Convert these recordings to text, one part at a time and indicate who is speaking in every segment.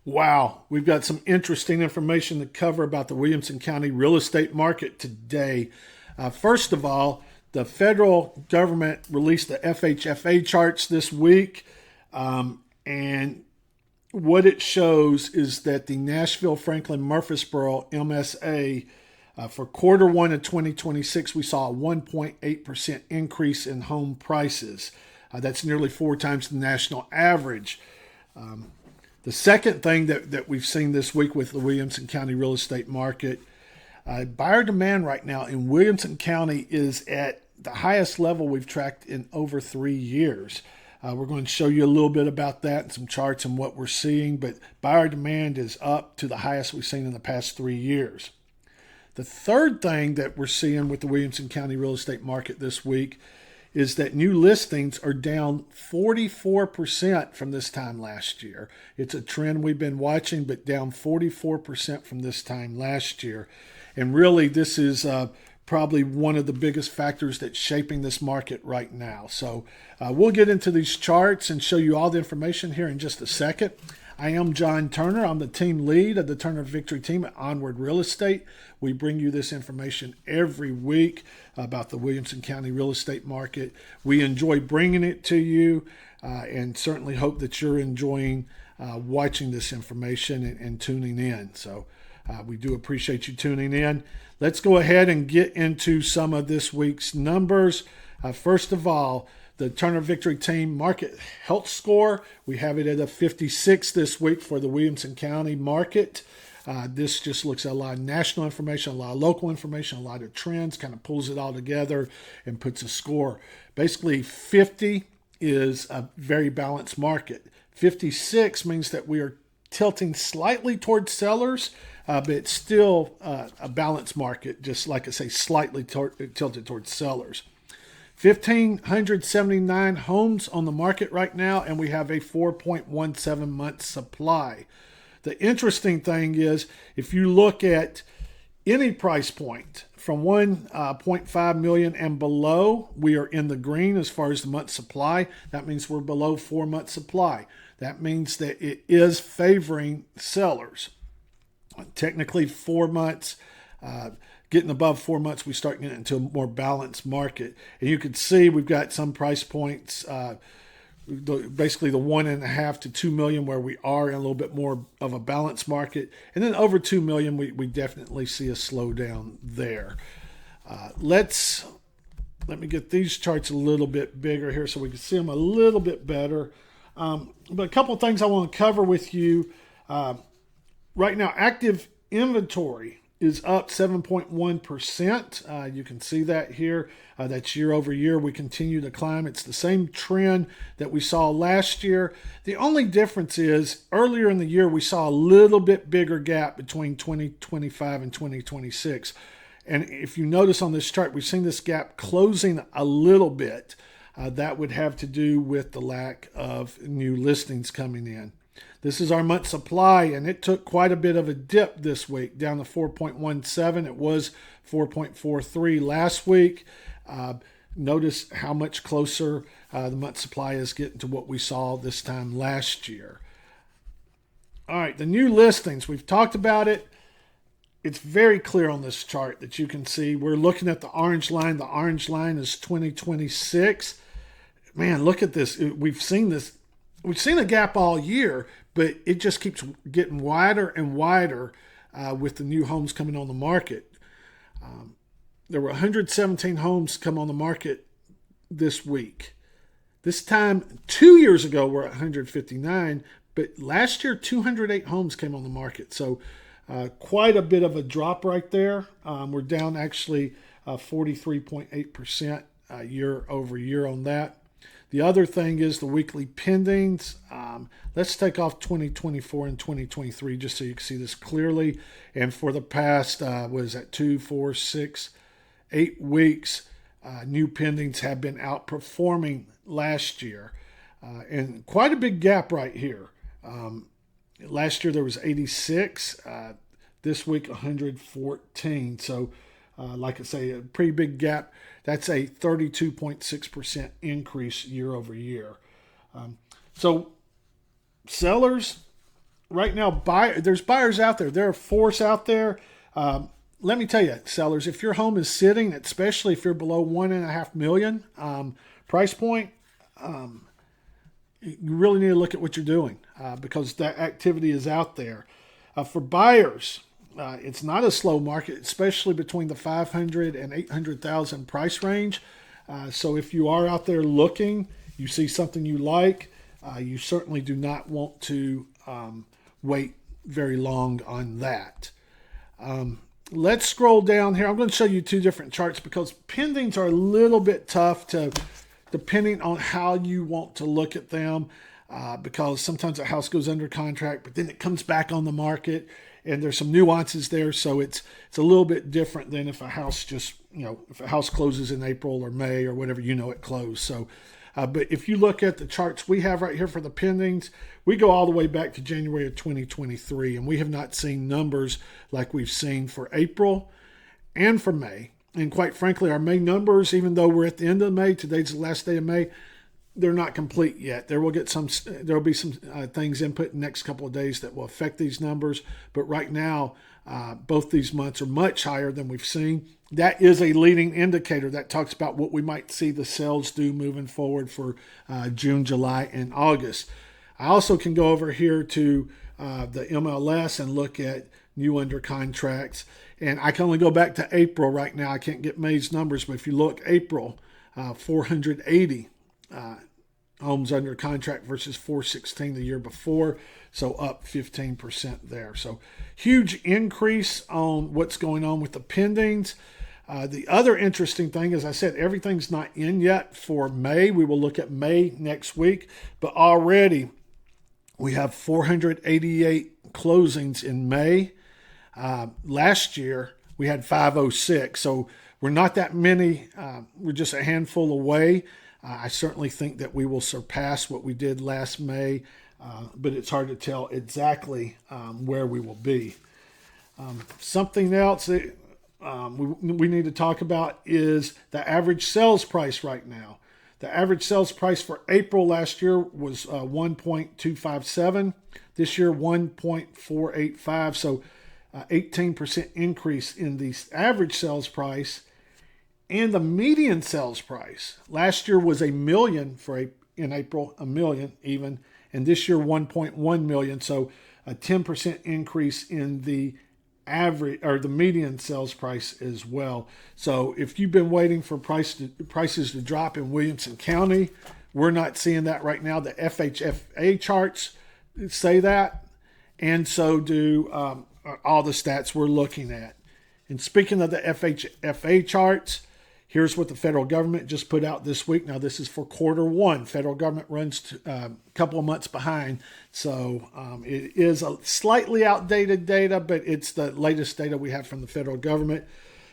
Speaker 1: Wow, we've got some interesting information to cover about the Williamson County real estate market today. First of all, the federal government released the FHFA charts this week, and what it shows is that the Nashville-Franklin-Murfreesboro MSA for quarter one of 2026, we saw a 1.8% increase in home prices. That's nearly four times the national average. The second thing that we've seen this week with the Williamson County real estate market, buyer demand right now in Williamson County is at the highest level we've tracked in over 3 years. We're going to show you a little bit about that and some charts and what we're seeing, but buyer demand is up to the highest we've seen in the past 3 years. The third thing that we're seeing with the Williamson County real estate market this week is that new listings are down 44% from this time last year. It's a trend we've been watching, but down 44% from this time last year. And really, this is probably one of the biggest factors that's shaping this market right now. So we'll get into these charts and show you all the information here in just a second. I am John Turner. I'm the team lead of the Turner Victory team at Onward Real Estate. We bring you this information every week about the Williamson County real estate market. We enjoy bringing it to you and certainly hope that you're enjoying watching this information and tuning in. So we do appreciate you tuning in. Let's go ahead and get into some of this week's numbers. First of all, the Turner Victory Team Market Health Score, we have it at a 56 this week for the Williamson County market. This just looks at a lot of national information, a lot of local information, a lot of trends, kind of pulls it all together and puts a score. Basically, 50 is a very balanced market. 56 means that we are tilting slightly towards sellers, but it's still a balanced market, just like I say, slightly tilted towards sellers. 1,579 homes on the market right now, and we have a 4.17 month supply. The interesting thing is, if you look at any price point from 1.5 million and below, we are in the green as far as the month supply. That means we're below 4 month supply. That means that it is favoring sellers. Technically, 4 months. Getting above 4 months, we start getting into a more balanced market. And you can see we've got some price points, basically the 1.5 to 2 million, where we are in a little bit more of a balanced market. And then over 2 million, we definitely see a slowdown there. Let me get these charts a little bit bigger here so we can see them a little bit better. But a couple of things I want to cover with you. Right now, active inventory is up 7.1%. You can see that here. That's year over year. We continue to climb. It's the same trend that we saw last year. The only difference is earlier in the year, we saw a little bit bigger gap between 2025 and 2026. And if you notice on this chart, we've seen this gap closing a little bit. That would have to do with the lack of new listings coming in. This is our month supply, and it took quite a bit of a dip this week, down to 4.17. It was 4.43 last week. Notice how much closer the month supply is getting to what we saw this time last year. All right, the new listings, we've talked about it. It's very clear on this chart that you can see. We're looking at the orange line. The orange line is 2026. Man, look at this. We've seen this. We've seen a gap all year, but it just keeps getting wider and wider with the new homes coming on the market. There were 117 homes come on the market this week. This time, 2 years ago, we're at 159, but last year, 208 homes came on the market. So quite a bit of a drop right there. We're down actually 43.8% year over year on that. The other thing is the weekly pendings. Let's take off 2024 and 2023 just so you can see this clearly. And for the past, 2, 4, 6, 8 weeks, new pendings have been outperforming last year. And quite a big gap right here. Last year there was 86. This week 114. So like I say, a pretty big gap. That's a 32.6% increase year over year. So sellers, right now, there's buyers out there. There are force out there. Let me tell you, sellers, if your home is sitting, especially if you're below $1.5 million price point, you really need to look at what you're doing because that activity is out there. For buyers, it's not a slow market, especially between the 500 and 800,000 price range. So if you are out there looking, you see something you like, you certainly do not want to wait very long on that. Let's scroll down here. I'm going to show you two different charts because pendings are a little bit tough to, depending on how you want to look at them, because sometimes a house goes under contract, but then it comes back on the market, and there's some nuances there. So it's a little bit different than if a house just, if a house closes in April or May or whatever, it closed. So, but if you look at the charts we have right here for the pendings, we go all the way back to January of 2023, and we have not seen numbers like we've seen for April and for May. And quite frankly, our May numbers, even though we're at the end of May, today's the last day of May, they're not complete yet. There will be some things input in the next couple of days that will affect these numbers. But right now, both these months are much higher than we've seen. That is a leading indicator that talks about what we might see the sales do moving forward for June, July, and August. I also can go over here to the MLS and look at new under contracts. And I can only go back to April right now. I can't get May's numbers, but if you look, April, 480 homes under contract versus 416 the year before. So up 15% there. So huge increase on what's going on with the pendings. The other interesting thing, as I said, everything's not in yet for May. We will look at May next week, but already we have 488 closings in May. Last year we had 506, so we're not that many. We're just a handful away. I certainly think that we will surpass what we did last May, but it's hard to tell exactly where we will be. Something else that we need to talk about is the average sales price right now. The average sales price for April last year was 1.257. This year, 1.485. So 18% increase in the average sales price. And the median sales price last year was $1 million in April, $1 million even, and this year 1.1 million. So a 10% increase in the average or the median sales price as well. So if you've been waiting for prices to drop in Williamson County, we're not seeing that right now. The FHFA charts say that, and so do all the stats we're looking at. And speaking of the FHFA charts, here's what the federal government just put out this week. Now, this is for quarter one. Federal government runs a couple of months behind. So it is a slightly outdated data, but it's the latest data we have from the federal government.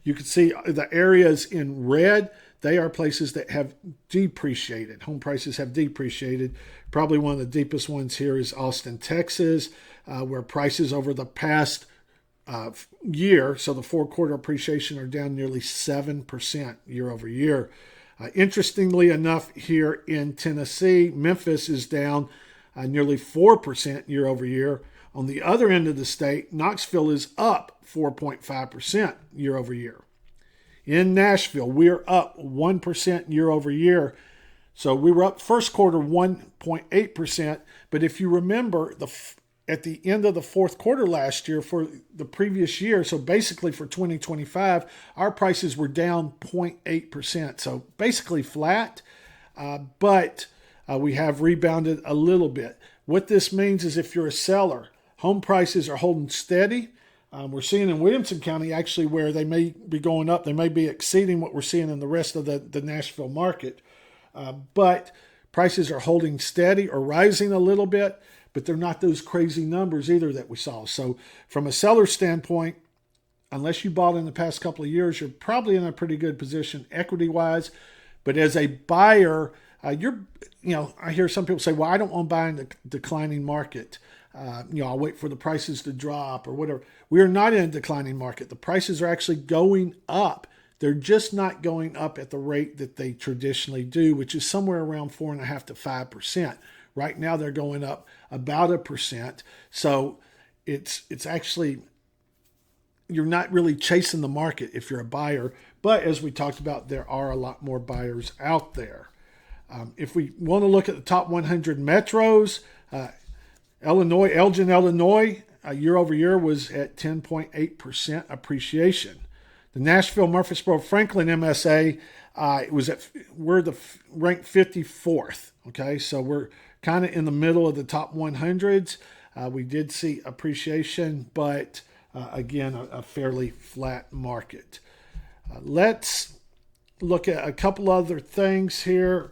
Speaker 1: You can see the areas in red. They are places that have depreciated. Home prices have depreciated. Probably one of the deepest ones here is Austin, Texas, where prices over the past year, so the 4-quarter appreciation, are down nearly 7% year over year. Interestingly enough, here in Tennessee, Memphis is down nearly 4% year over year. On the other end of the state, Knoxville is up 4.5% year over year. In Nashville, we're up 1% year over year. So we were up first quarter 1.8%, but if you remember, at the end of the fourth quarter last year for the previous year, so basically for 2025, our prices were down 0.8%. So basically flat, but we have rebounded a little bit. What this means is if you're a seller, home prices are holding steady. We're seeing in Williamson County actually where they may be going up. They may be exceeding what we're seeing in the rest of the Nashville market. But prices are holding steady or rising a little bit, but they're not those crazy numbers either that we saw. So from a seller standpoint, unless you bought in the past couple of years, you're probably in a pretty good position equity-wise. But as a buyer, I hear some people say, well, I don't want to buy in the declining market. I'll wait for the prices to drop or whatever. We are not in a declining market. The prices are actually going up. They're just not going up at the rate that they traditionally do, which is somewhere around 4.5% to 5%. Right now they're going up about 1%. So it's actually, you're not really chasing the market if you're a buyer. But as we talked about, there are a lot more buyers out there. If we want to look at the top 100 metros, Elgin, Illinois, year over year was at 10.8% appreciation. The Nashville-Murfreesboro-Franklin MSA, we're ranked 54th. Okay, so we're kind of in the middle of the top 100s. We did see appreciation, but again, a fairly flat market. Let's look at a couple other things here.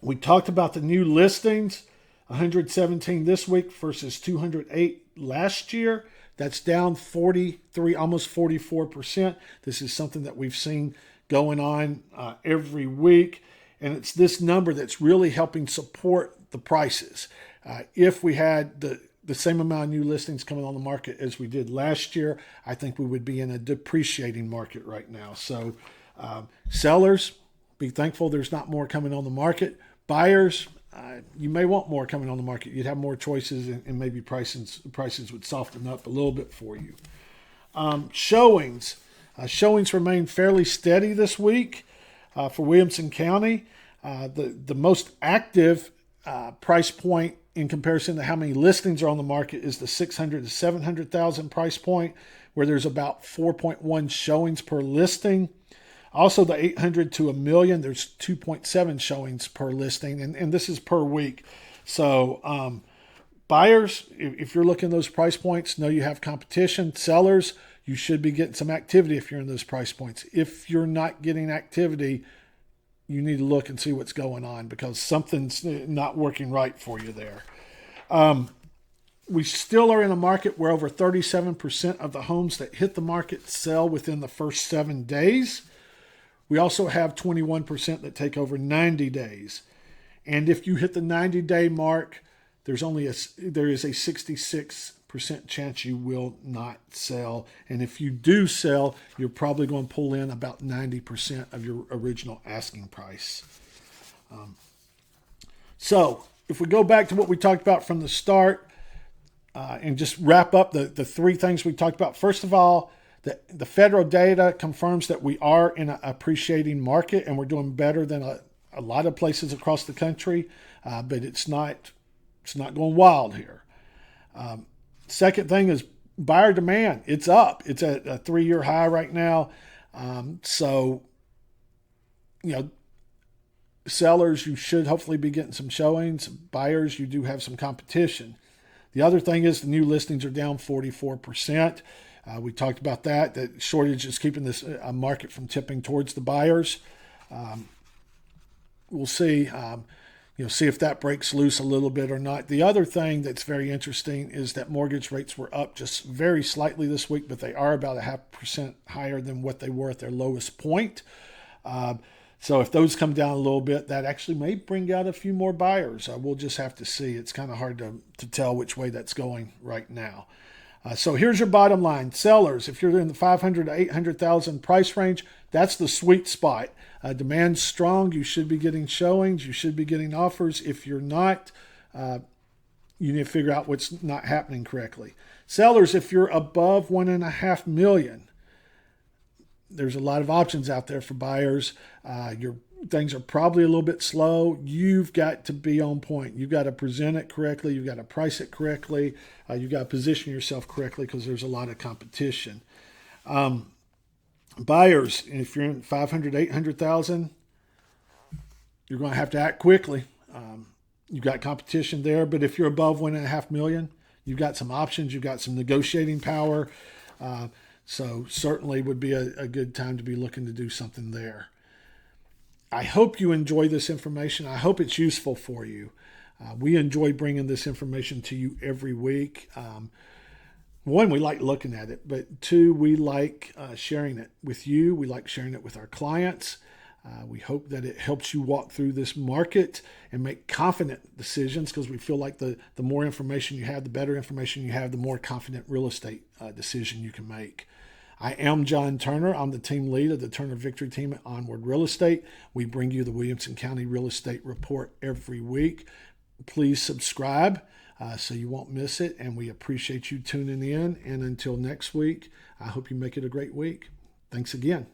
Speaker 1: We talked about the new listings, 117 this week versus 208 last year. That's down 43, almost 44%. This is something that we've seen going on every week. And it's this number that's really helping support the prices. If we had the same amount of new listings coming on the market as we did last year, I think we would be in a depreciating market right now. So sellers, be thankful there's not more coming on the market. Buyers, you may want more coming on the market. You'd have more choices, and maybe prices would soften up a little bit for you. Showings remain fairly steady this week for Williamson County. The most active price point in comparison to how many listings are on the market is the 600 to 700,000 price point, where there's about 4.1 showings per listing. Also, the 800 to $1 million, there's 2.7 showings per listing, and this is per week. So buyers, if you're looking at those price points, know you have competition. Sellers, you should be getting some activity if you're in those price points. If you're not getting activity, you need to look and see what's going on, because something's not working right for you there. We still are in a market where over 37% of the homes that hit the market sell within the first 7 days. We also have 21% that take over 90 days. And if you hit the 90-day mark, there is a 66% chance you will not sell. And if you do sell, you're probably going to pull in about 90% of your original asking price. So if we go back to what we talked about from the start and just wrap up the three things we talked about. First of all, the federal data confirms that we are in an appreciating market, and we're doing better than a lot of places across the country, but it's not going wild here. Second thing is buyer demand. It's up. It's at a 3-year high right now. So, sellers, you should hopefully be getting some showings. Buyers, you do have some competition. The other thing is the new listings are down 44%. We talked about that shortage is keeping this market from tipping towards the buyers. We'll see. See if that breaks loose a little bit or not. The other thing that's very interesting is that mortgage rates were up just very slightly this week, but they are about 0.5% higher than what they were at their lowest point. So if those come down a little bit, that actually may bring out a few more buyers. We'll just have to see. It's kind of hard to tell which way that's going right now. So here's your bottom line. Sellers, if you're in the 500 to 800,000 price range, that's the sweet spot. Demand's strong. You should be getting showings. You should be getting offers. If you're not, you need to figure out what's not happening correctly. Sellers, if you're above $1.5 million, there's a lot of options out there for buyers. Your things are probably a little bit slow. You've got to be on point. You've got to present it correctly. You've got to price it correctly. You've got to position yourself correctly, because there's a lot of competition. Buyers, if you're in 500, 800,000, you're going to have to act quickly. You've got competition there, but if you're above $1.5 million, you've got some options. You've got some negotiating power. So certainly would be a good time to be looking to do something there. I hope you enjoy this information. I hope it's useful for you. We enjoy bringing this information to you every week. One, we like looking at it, but two, we like sharing it with you. We like sharing it with our clients. We hope that it helps you walk through this market and make confident decisions, because we feel like the more information you have, the better information you have, the more confident real estate decision you can make. I am John Turner. I'm the team lead of the Turner Victory Team at Onward Real Estate. We bring you the Williamson County Real Estate Report every week. Please subscribe so you won't miss it, and we appreciate you tuning in. And until next week, I hope you make it a great week. Thanks again.